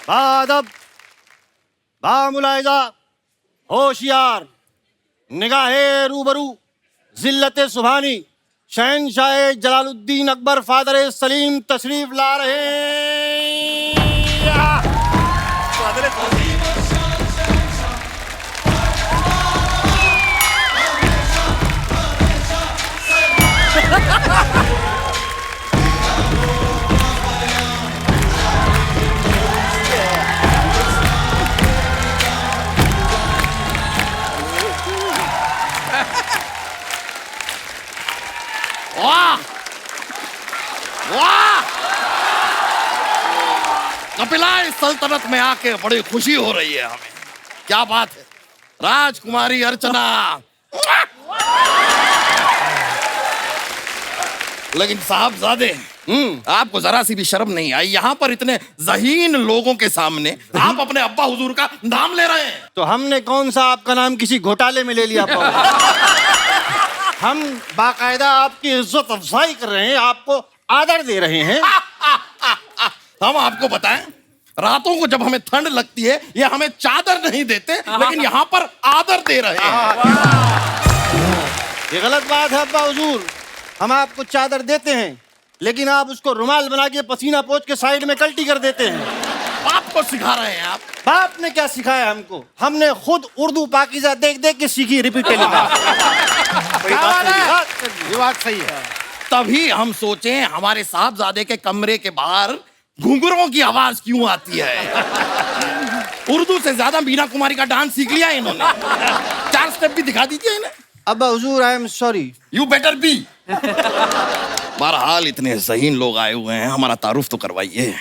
बादब, बामुलाइजा, होशियार, निगाहे रूबरू, जिल्लत सुभानी, शहनशाह जलालुद्दीन अकबर फादर सलीम तशरीफ ला रहे हैं। वाह वाह, कपिला इस सल्तनत में आके बड़ी खुशी हो रही है हमें। क्या बात है, राजकुमारी अर्चना। लेकिन साहबजादे, आपको जरा सी भी शर्म नहीं आई? यहाँ पर इतने ज़हीन लोगों के सामने आप अपने अब्बा हुजूर का नाम ले रहे हैं। तो हमने कौन सा आपका नाम किसी घोटाले में ले लिया? हम बाकायदा आपकी इज्जत अफजाई कर रहे हैं, आपको आदर दे रहे हैं। हम आपको बताएं, रातों को जब हमें ठंड लगती है ये हमें चादर नहीं देते, लेकिन यहाँ पर आदर दे रहे हैं। ये गलत बात है अब्बा हुजूर। हम आपको चादर देते हैं, लेकिन आप उसको रुमाल बना के पसीना पोंछ के साइड में कल्टी कर देते हैं। आपको सिखा रहे हैं आप? बाप ने क्या सिखाया हमको? हमने खुद उर्दू पाकीज़ा देख देख के सीखी, रिपीट के लिए। ये बात सही है। तभी हम सोचे हमारे साहबजादे के कमरे के बाहर घुंघरुओं की आवाज क्यों आती है। उर्दू से ज्यादा मीना कुमारी का डांस सीख लिया इन्होंने। 4 स्टेप भी दिखा दीजिए इन्हें। अब्बा हुजूर, I am sorry. You better be. बहरहाल इतने ज़हीन लोग आए हुए हैं, हमारा तारुफ तो करवाइए।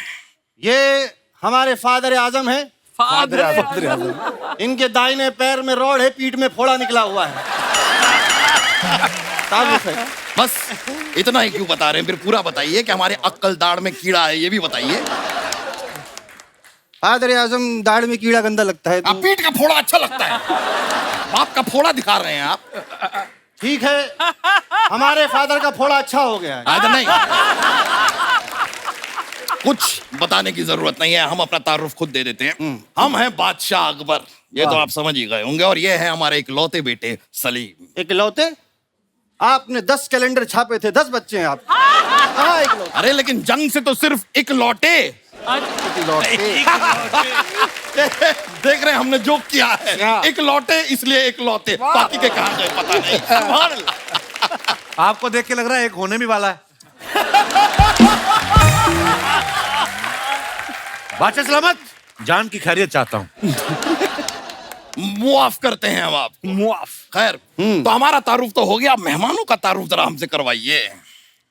ये हमारे फादर आजम है। फादर आजम। इनके दाहिने पैर में रोड है, पीठ में फोड़ा निकला हुआ है। तारुफ है। बस इतना ही क्यों बता रहे हैं? फिर पूरा बताइए कि हमारे अक्कल दाढ़ में कीड़ा है, ये भी बताइए। फादर आजम, दाढ़ में कीड़ा गंदा लगता है। आप पीठ का फोड़ा अच्छा लगता है। बाप का फोड़ा दिखा रहे हैं आप। ठीक है, हमारे फादर का फोड़ा अच्छा हो गया है। नहीं, कुछ बताने की जरूरत नहीं है, हम अपना तारुफ खुद दे देते हैं। हम हैं बादशाह अकबर, ये तो आप समझ ही गए होंगे, और ये है हमारे इकलौते बेटे सलीम। इकलौते? आपने 10 कैलेंडर छापे थे, 10 बच्चे हैं आप। कहाँ इकलौते? अरे लेकिन जंग से तो सिर्फ इकलौते। देख रहे हैं हमने जोक किया है। इकलौते इसलिए इकलौते, बाकी के कहाँ गए पता नहीं। सुभान अल्लाह। आपको देख के लग रहा है एक होने भी वाला है। बादशाह सलामत, जान की खैरियत चाहता हूँ। मुआफ करते हैं हम आप। मुआफ। खैर, तो हमारा तारुफ तो हो गया, मेहमानों का तारुफ जरा हमसे करवाइए।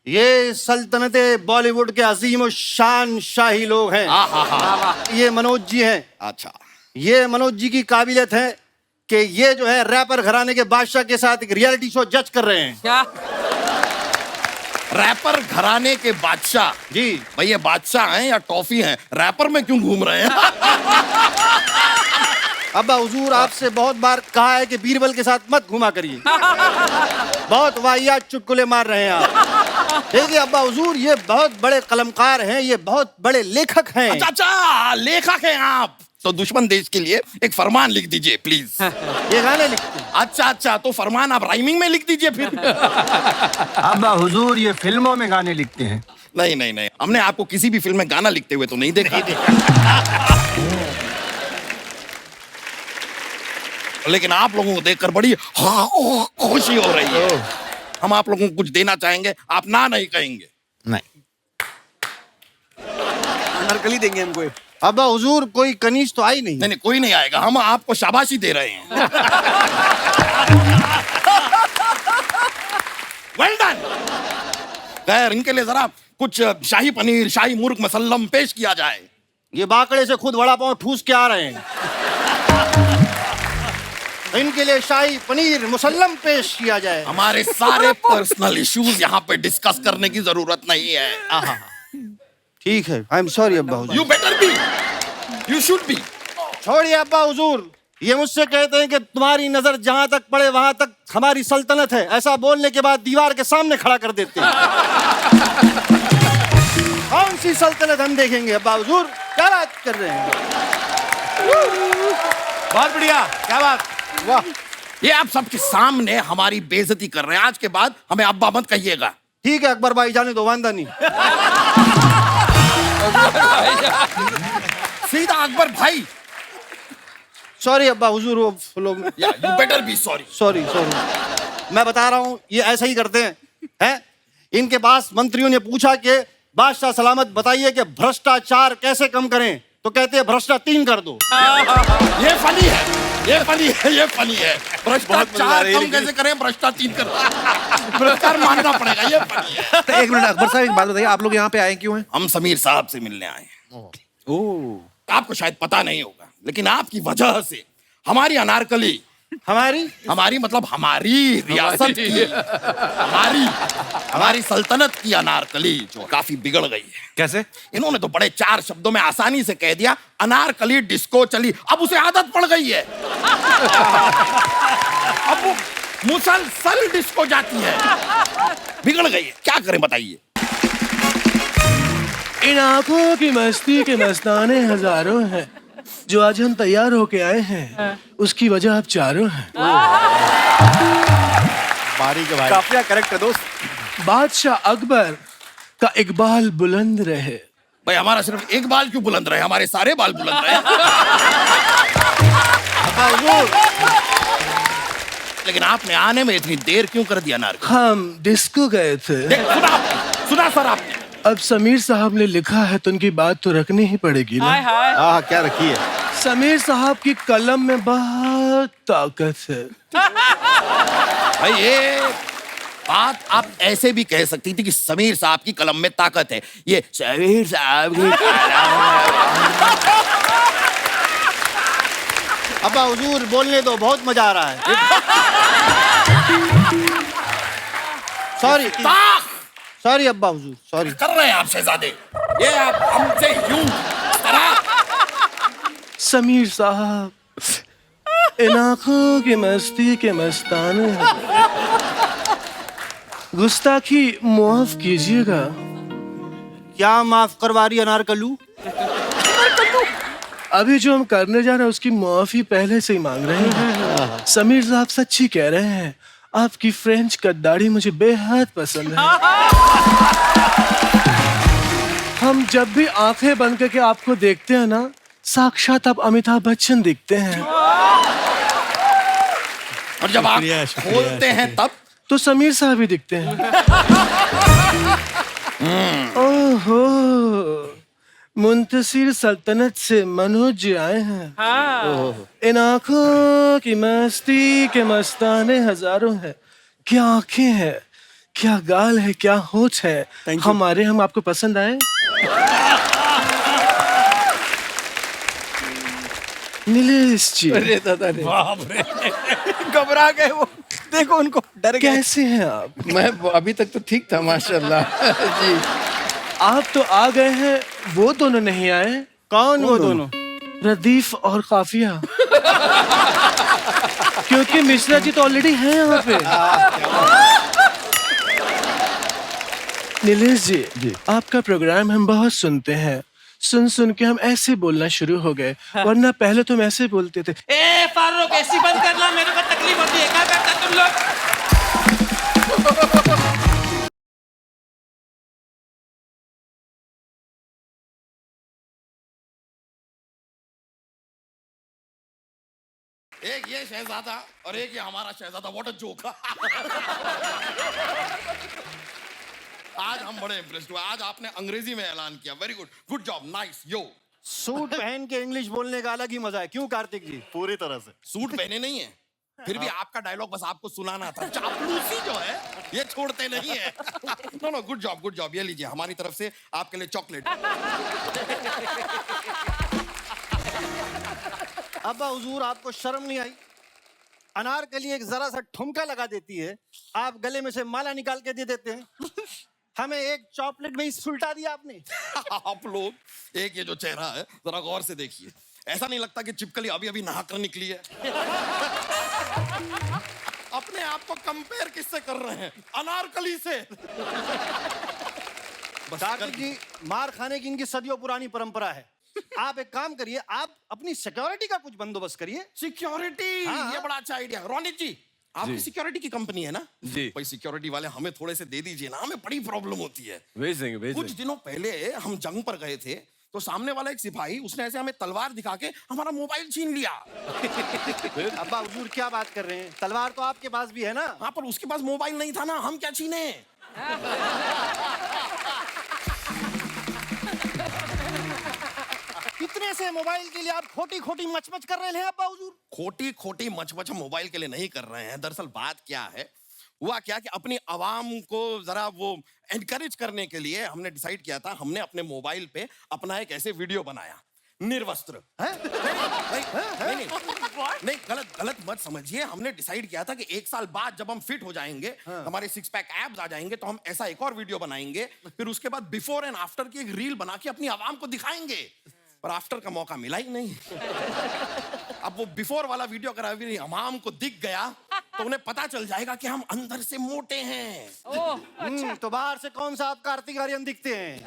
ये सल्तनते बॉलीवुड के अजीम और शान शाही लोग हैं। ये मनोज जी हैं। अच्छा, ये मनोज जी की काबिलियत है कि ये जो है रैपर घराने के बादशाह के साथ एक रियलिटी शो जज कर रहे हैं। क्या? रैपर घराने के बादशाह? जी भाई, ये बादशाह हैं या टॉफी हैं? रैपर में क्यों घूम रहे हैं? अब्बा हुजूर, आपसे बहुत बार कहा है कि बीरबल के साथ मत घुमा करिए। बहुत वाहियात चुटकुले मार रहे हैं आप। देखिए अब्बा हुजूर, ये बहुत बड़े कलमकार हैं, ये बहुत बड़े लेखक हैं। अच्छा, लेखक हैं आप? तो दुश्मन देश के लिए एक फरमान लिख दीजिए प्लीज। ये गाने लिखते हैं। अच्छा, तो फरमान आप राइमिंग में लिख दीजिए फिर। अब्बा हुजूर, ये फिल्मों में गाने लिखते हैं। नहीं, हमने आपको किसी भी फिल्म में गाना लिखते हुए तो नहीं देखा। लेकिन आप लोगों को देखकर बड़ी खुशी हो रही है। हम आप लोगों को कुछ देना चाहेंगे, आप ना नहीं कहेंगे? नहीं, अनारकली देंगे हमको। अब्बा हुजूर, कोई कनीज तो आई नहीं। नहीं, कोई नहीं आएगा, हम आपको शाबाशी दे रहे हैं। Well done. खैर, इनके लिए जरा कुछ शाही पनीर, शाही मुर्ग मसल्लम पेश किया जाए। ये बाकड़े से खुद वड़ा पाव ठूस के आ रहे हैं। इनके लिए शाही पनीर मुसल्लम पेश किया जाए। हमारे सारे पर्सनल इश्यूज यहाँ पे डिस्कस करने की जरूरत नहीं है। ठीक है, आई एम सॉरी अब्बा हुजूर। You better be, you should be. छोड़िए अब्बा हुजूर, ये मुझसे कहते हैं कि तुम्हारी नजर जहां तक पड़े वहां तक हमारी सल्तनत है। ऐसा बोलने के बाद दीवार के सामने खड़ा कर देते हैं। कौन सी सल्तनत हम देखेंगे अब्बा हुजूर, क्या बात कर रहे हैं? बहुत बढ़िया, क्या बात, वाह। ये आप सबके सामने हमारी बेइज्जती कर रहे हैं। आज के बाद हमें अब्बा मत कहिएगा। ठीक है अकबर भाई, जाने दो, वांदा नहीं। सीधा अकबर भाई। सॉरी अब्बा हुजूर, वो लोग, you better be sorry. Sorry sorry. मैं बता रहा हूँ ये ऐसा ही करते हैं। इनके पास मंत्रियों ने पूछा कि बादशाह सलामत बताइए कि भ्रष्टाचार कैसे कम करें, तो कहते हैं भ्रष्टाचार कर दो। ये फनी है, ये फनी है, ये फनी है। भ्रष्टाचार कम कैसे करें, भ्रष्टाचार कर भ्रष्टाचार मानना पड़ेगा, ये फनी है। एक मिनट अकबर साहब, एक बात बताइए, आप लोग यहाँ पे आए क्यों हैं? हम समीर साहब से मिलने आए हैं। आपको शायद पता नहीं होगा, लेकिन आपकी वजह से हमारी अनारकली, हमारी मतलब हमारी रियासत की, हमारी सल्तनत की अनारकली जो काफी बिगड़ गई है। कैसे? इन्होंने तो बड़े 4 शब्दों में आसानी से कह दिया, अनारकली डिस्को चली। अब उसे आदत पड़ गई है। अब वो मुसलसल डिस्को जाती है। बिगड़ गई है, क्या करें बताइए? इन आंखों की मस्ती के मस्ताने हजारों हैं, जो आज हम तैयार होके आए हैं, उसकी वजह आप चारों हैं। बारी के भाई, काफी करेक्ट है दोस्त। बादशाह अकबर का इकबाल बुलंद रहे। भाई हमारा सिर्फ एक बाल क्यों बुलंद रहे, हमारे सारे बाल बुलंद रहे। लेकिन आपने आने में इतनी देर क्यों कर दिया नार? हम डिस्को गए थे। सुना सर आपने? अब समीर साहब ने लिखा है तो उनकी बात तो रखनी ही पड़ेगी ना। हाँ, क्या रखी है? समीर साहब की कलम में बहुत ताकत है। भाई ये बात आप ऐसे भी कह सकती थी कि समीर साहब की कलम में ताकत है। ये समीर साहब की अब्बा हुजूर बोलने दो, बहुत मजा आ रहा है। सॉरी सॉरी अब्बा हुजूर, सॉरी। कर रहे हैं आप शहजादे, ये आप हमसे यूं तरह। समीर साहब, इन आंखों की मस्ती के मस्ताने हैं। गुस्ताखी माफ कीजिएगा। क्या माफ करवा रही अनारकलू? अभी जो हम करने जा रहे हैं उसकी माफी पहले से ही मांग रहे हैं। समीर साहब सच्ची कह रहे हैं, आपकी फ्रेंच कद्दाड़ी मुझे बेहद पसंद है। हम जब भी आंखें बंद करके आपको देखते हैं ना, साक्षात आप अमिताभ बच्चन दिखते हैं। और जब आप खोलते हैं तब तो समीर साहब ही दिखते हैं। ओहो, मुंतसिर सल्तनत से मनोज जी आए हैं। इन आंखों की मस्ती के मस्ताने हजारों हैं। क्या आंखें हैं, क्या गाल है, क्या होठ है। हमारे हम आपको पसंद आए? नीलेश जी, अरे दादा रे, घबरा गए वो, देखो उनको, डर गए। कैसे हैं आप? मैं अभी तक तो ठीक था माशाल्लाह जी। आप तो आ गए हैं, वो दोनों नहीं आए। कौन वो दोनों? रदीफ और काफिया। क्योंकि मिश्रा जी तो ऑलरेडी हैं यहाँ पे। नीलेश जी, आपका प्रोग्राम हम बहुत सुनते हैं। सुन सुन के हम ऐसे बोलना शुरू हो गए, वरना पहले तुम ऐसे बोलते थे। ए फारूक, ऐसी बंद करना, मेरे को तकलीफ होती है। क्या करते तुम लोग? एक ये शहजादा और एक ये हमारा शहजादा। What a joke. आज हम बड़े इम्प्रेस्ड हुए। आज आपने अंग्रेजी में ऐलान किया। Very good, good job, nice. यो सूट पहन के इंग्लिश बोलने का अलग ही मजा है, क्यों कार्तिक जी? पूरी तरह से। सूट पहने नहीं है, फिर भी आपका डायलॉग बस आपको सुनाना था। चापलूसी जो है ये छोड़ते नहीं है। No no, good job, good job. ये लीजिए हमारी तरफ से आपके लिए चॉकलेट। अब्बा हुजूर, आपको शर्म नहीं आई? अनारकली एक जरा सा ठुमका लगा देती है, आप गले में से माला निकाल के दे देते हैं। हमें एक चॉकलेट में ही सुलटा दिया आपने। आप लोग एक ये जो चेहरा है जरा गौर से देखिए, ऐसा नहीं लगता कि चिपकली अभी अभी नहा कर निकली है? अपने आप को कंपेयर किससे कर रहे हैं? अनारकली से। बस कार्तिक जी, मार खाने की इनकी सदियों पुरानी परंपरा है। आप एक काम करिए, आप अपनी सिक्योरिटी का कुछ बंदोबस्त करिए। सिक्योरिटी, हाँ। ये बड़ा अच्छा आइडिया। रोनित जी, आपकी सिक्योरिटी की कंपनी है ना? जी। भाई सिक्योरिटी वाले हमें थोड़े से दे दीजिए ना, हमें बड़ी प्रॉब्लम होती है। भेज देंगे, भेज कुछ देंगे। दिनों पहले हम जंग पर गए थे, तो सामने वाला एक सिपाही, उसने ऐसे हमें तलवार दिखा के हमारा मोबाइल छीन लिया। अब्बा हुजूर क्या बात कर रहे हैं? तलवार तो आपके पास भी है ना? हाँ, पर उसके पास मोबाइल नहीं था ना, हम क्या छीने? कितने से मोबाइल के लिए आप खोटी खोटी मचमच कर रहे हैं अब्बा हुजूर? खोटी खोटी मचमच हम मोबाइल के लिए नहीं कर रहे हैं। दरअसल बात क्या है, हुआ क्या कि अपनी आवाम को जरा वो एनकरेज करने के लिए हमने डिसाइड किया था, हमने अपने मोबाइल पे अपना एक ऐसे वीडियो बनाया, निर्वस्त्र। नहीं, गलत मत समझिए। हमने डिसाइड किया था कि 1 साल बाद जब हम फिट हो जाएंगे, हमारे 6 पैक एब्स आ जाएंगे, तो हम ऐसा एक और वीडियो बनाएंगे, फिर उसके बाद बिफोर एंड आफ्टर की एक रील बना के अपनी आवाम को दिखाएंगे। पर आफ्टर का मौका मिला ही नहीं। अब वो बिफोर वाला वीडियो अगर अभी आवाम को दिख गया, तो उन्हें पता चल जाएगा कि हम अंदर से मोटे हैं। तो बाहर से कौन सा आप कार्तिक आर्यन दिखते हैं?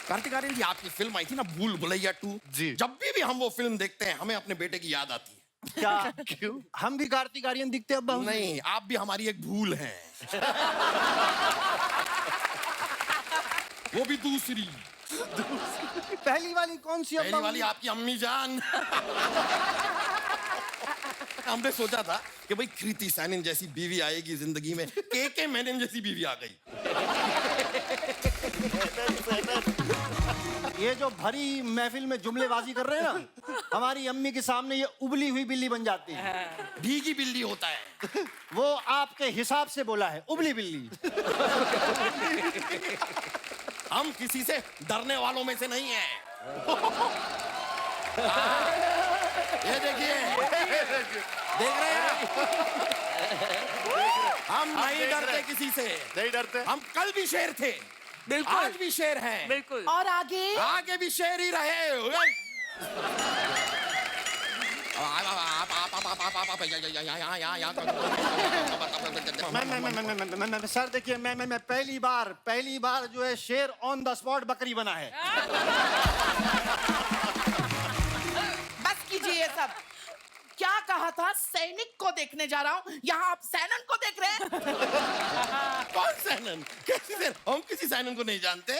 कार्तिक आर्यन जी, आपकी फिल्म आई थी ना भूल भुलैया 2, जी। जब भी हम वो फिल्म देखते हैं, हमें अपने बेटे की याद आती है। क्या क्यों? हम भी कार्तिक आर्यन दिखते हैं अब्बा हुजूर? नहीं, आप भी हमारी एक भूल हैं। वो भी दूसरी। पहली वाली कौन सी पहली अब्बा वाली हुजूर? आपकी अम्मी जान। हमने सोचा था कि भाई कृति सैनन जैसी बीवी आएगी जिंदगी में, के मेनन जैसी बीवी आ गई। ये जो भरी महफिल में जुमलेबाजी कर रहे हैं ना, हमारी अम्मी के सामने ये उबली हुई बिल्ली बन जाती है। भीगी बिल्ली होता है। वो आपके हिसाब से बोला है, उबली बिल्ली। हम किसी से डरने वालों में से नहीं हैं। ये देखिए, देख रहे हैं? हम नहीं डरते किसी से। नहीं डरते। हम कल भी शेर थे, बिल्कुल। आज भी शेर हैं, बिल्कुल। और आगे आगे भी शेर ही रहे। सर देखिए, मैं पहली बार जो है शेर ऑन द स्पॉट बकरी बना है। बस कीजिए ये सब। क्या कहा था? सैनिक को देखने जा रहा हूँ, यहाँ आप सैनन को देख रहे हैं। कौन सैनन? कैसी सैनन? हम किसी सैनन को नहीं जानते।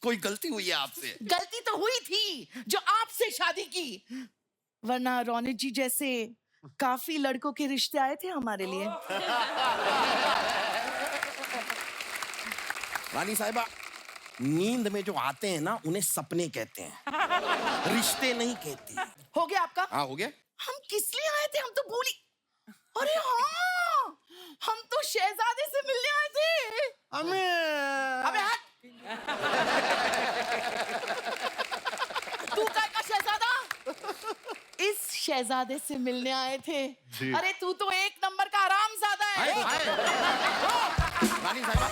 कोई गलती हुई है आपसे। गलती तो हुई थी जो आपसे शादी की, वरना रोनित जी जैसे काफी लड़कों के रिश्ते आए थे हमारे लिए। रानी साहिबा, नींद में जो आते हैं ना, उन्हें सपने कहते हैं, रिश्ते नहीं कहते। हो गया आपका? हाँ, हो गया। हम किस लिए आए थे? हम तो भूली। अरे हाँ, हम तो शहजादे से मिलने आए थे। अबे हट। तू काय का शहजादा? इस शहजादे से मिलने आए थे। अरे तू तो एक नंबर का आरामजादा है। रानी साहिबा,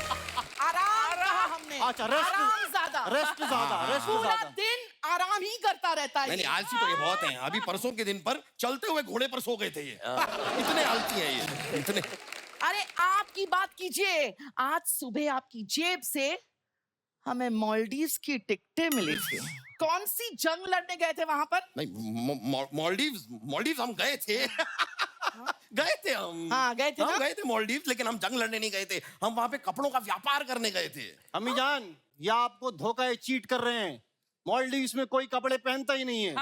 आराम कहा हमने। अच्छा, रेस्ट ज्यादा। पूरा दिन आराम ही करता रहता है। नहीं, आलसी तो ये बहुत हैं। अभी परसों के दिन पर चलते हुए घोड़े पर सो गए थे ये। इतने आलसी हैं ये, इतने। अरे आपकी बात कीजिए, आज सुबह आपकी जेब से हमें मालदीव्स की टिकटें मिली थी। कौन सी जंग लड़ने गए थे वहां पर? नहीं, मालदीव्स हम गए थे। गए थे हम। हाँ, गए थे हम ना? गए थे मालदीव्स, लेकिन हम जंग लड़ने नहीं गए थे। हम वहां पे कपड़ों का व्यापार करने गए थे। अम्मी जान, ये आपको धोखा है, चीट कर रहे हैं। मालदीव्स में कोई कपड़े पहनता ही नहीं है।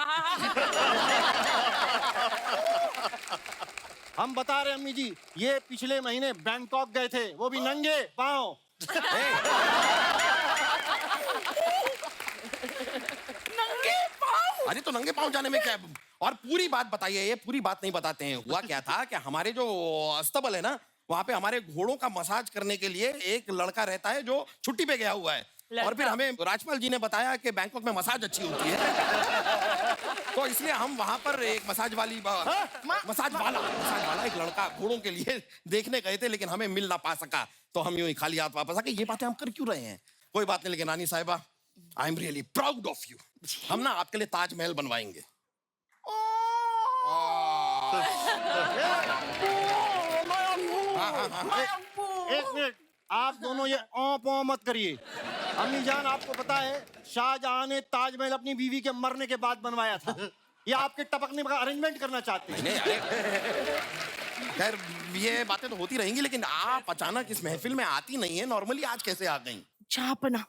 हम बता रहे हैं अम्मी जी, ये पिछले महीने बैंकॉक गए थे, वो भी नंगे पाँव। नंगे पाँव? अरे तो नंगे पाँव जाने में क्या है? और पूरी बात बताइए। ये पूरी बात नहीं बताते हैं। हुआ क्या था कि हमारे जो अस्तबल है ना, वहां पे हमारे घोड़ों का मसाज करने के लिए एक लड़का रहता है जो छुट्टी पे गया हुआ है। और फिर हमें राजपाल जी ने बताया कि बैंकॉक में मसाज अच्छी होती है। तो इसलिए हम वहां पर एक मसाज वाला एक लड़का घोड़ों के लिए देखने गए थे, लेकिन हमें मिल ना पा सका। तो हम यूं ही खाली हाथ वापस आ गए। ये बातें हम कर क्यों रहे हैं? कोई बात नहीं, लेकिन रानी साहिबा, I am really proud of you. हम ना आपके लिए ताजमहल बनवाएंगे। एक मिनट, आप दोनों ये औ मत करिए। अम्मी जान, आपको पता है शाहजहां ने ताजमहल अपनी बीवी के मरने के बाद बनवाया था। ये आपके टपकने का अरेंजमेंट करना चाहते हैं। नहीं, अरे खैर ये बातें तो होती रहेंगी, लेकिन आप अचानक इस महफिल में आती नहीं है, नॉर्मली आज कैसे आ गई? चापना,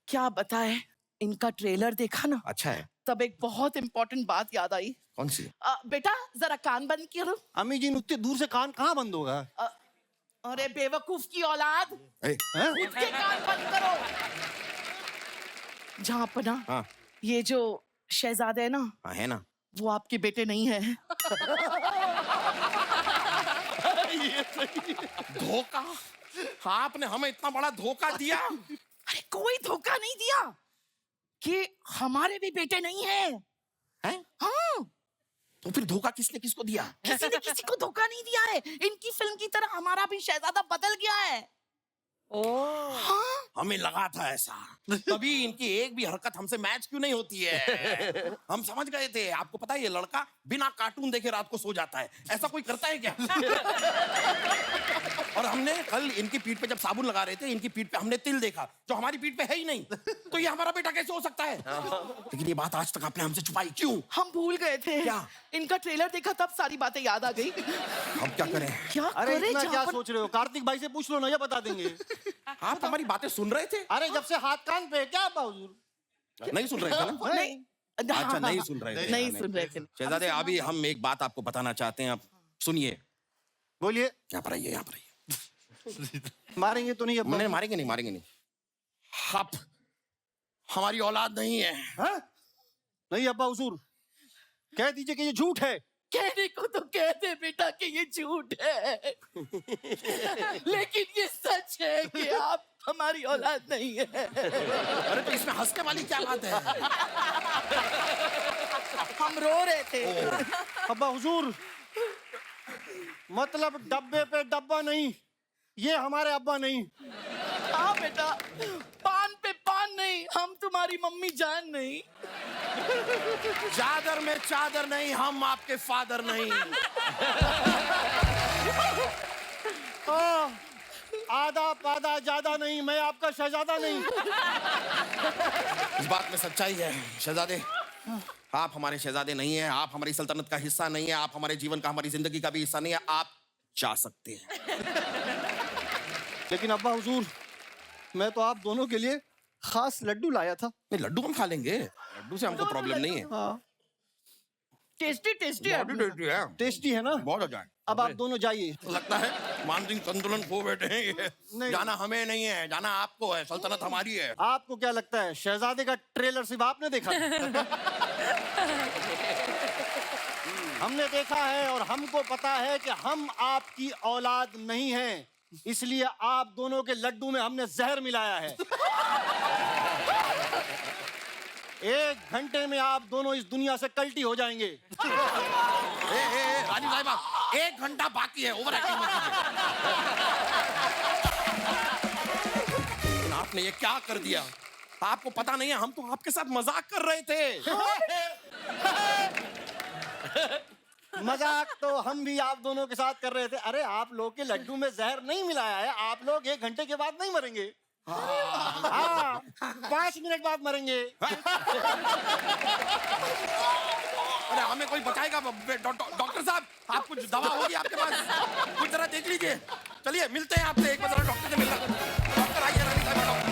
क्या बताए, इनका ट्रेलर देखा ना, अच्छा है। तब एक बहुत इंपॉर्टेंट बात याद आई। कौन सी? बेटा जरा कान बंद करो। अम्मी जी, उतनी दूर से कान कहाँ बंद होगा? अरे बेवकूफ की औलाद, ए, उठ के कान बंद करो। झापना, हाँ ये जो शहजादे है ना, हाँ है ना, वो आपके बेटे नहीं है। धोखा? आपने हमें इतना बड़ा धोखा दिया? अरे कोई धोखा नहीं दिया, कि हमारे भी बेटे नहीं है। हैं? हाँ, तो फिर धोखा किसने किसको दिया? किसी ने किसी को धोखा नहीं दिया है। इनकी फिल्म की तरह हमारा भी शहजादा बदल गया है। हाँ? हमें लगा था ऐसा, तभी इनकी एक भी हरकत हमसे मैच क्यों नहीं होती है? हम समझ गए थे। आपको पता है ये लड़का बिना कार्टून देखे रात को सो जाता है, ऐसा कोई करता है क्या? और हमने कल इनकी पीठ पे जब साबुन लगा रहे थे, इनकी पीठ पे हमने तिल देखा, जो हमारी पीठ पे है ही नहीं। तो ये हमारा बेटा कैसे हो सकता है? लेकिन ये बात आज तक आपने हमसे छुपाई क्यों? हम भूल गए थे। क्या? इनका ट्रेलर देखा तब सारी बातें याद आ गई। अब क्या करें? क्या अरे करे इतना क्या झापड़? सोच रहे हो? कार्तिक भाई से पूछ लो ना, ये बता देंगे। आप हमारी बातें सुन रहे थे? अरे जब से हाथ कान पे है, क्या अब्बा हुजूर? नहीं सुन रहे थे ना? नहीं, अच्छा, नहीं सुन रहे थे। नहीं सुन रहे थे। शहजादे, अभी हम एक बात आपको बताना चाहते हैं, आप सुनिए। बोलिए। यहाँ पर आइए, यहाँ पर आइए। मारेंगे तो नहीं अब्बा? नहीं, मारेंगे नहीं, मारेंगे नहीं। आप हमारी औलाद नहीं है। हाँ? नहीं अब्बा हुजूर, कह दीजिए कि ये झूठ है। कहने को तो कहते बेटा कि ये झूठ है, लेकिन ये सच है कि आप हमारी औलाद नहीं है। अरे तो इसमें हंसने वाली क्या बात है? हम रो रहे थे। अब्बा हुजूर, मतलब डब्बे पे डब्बा नहीं, ये हमारे अब्बा नहीं। हाँ बेटा, पान पे पान नहीं, हम तुम्हारी मम्मी जान नहीं। चादर में चादर नहीं, हम आपके फादर नहीं। आधा पादा ज्यादा नहीं, मैं आपका शहजादा नहीं। इस बात में सच्चाई है शहजादे, आप हमारे शहजादे नहीं हैं, आप हमारी सल्तनत का हिस्सा नहीं है, आप हमारे जीवन का, हमारी जिंदगी का भी हिस्सा नहीं है। आप जा सकते हैं। लेकिन अब्बा हुजूर, मैं तो आप दोनों के लिए खास लड्डू लाया था। नहीं, लड्डू हम खा लेंगे, लड्डू से हमको प्रॉब्लम नहीं है। हाँ, टेस्टी टेस्टी है। टेस्टी है ना? बहुत अच्छा है। अब आप दोनों जाइए। लगता है मानसिक संतुलन खो बैठे हैं ये। नहीं। जाना हमें नहीं है, जाना आपको है, सल्तनत हमारी है। आपको क्या लगता है शहजादे का ट्रेलर सिर्फ आपने देखा? हमने देखा है और हमको पता है कि हम आपकी औलाद नहीं हैं, इसलिए आप दोनों के लड्डू में हमने जहर मिलाया है। 1 घंटे में आप दोनों इस दुनिया से कल्टी हो जाएंगे। रानी साहिबा, 1 घंटा बाकी है, ओवर एक्टिंग मत कीजिए। आपने ये क्या कर दिया? आपको पता नहीं है, हम तो आपके साथ मजाक कर रहे थे। मजाक तो हम भी आप दोनों के साथ कर रहे थे। अरे आप लोग के लड्डू में जहर नहीं मिलाया है, आप लोग 1 घंटे के बाद नहीं मरेंगे। हाँ, 5 मिनट बाद मरेंगे। अरे हमें कोई बताएगा? डॉक्टर साहब, आप कुछ दवा होगी आपके पास? कुछ जरा देख लीजिए। चलिए मिलते हैं आपसे, एक बार डॉक्टर से मिलना। डॉक्टर आइए, रानी साहब, डॉक्टर।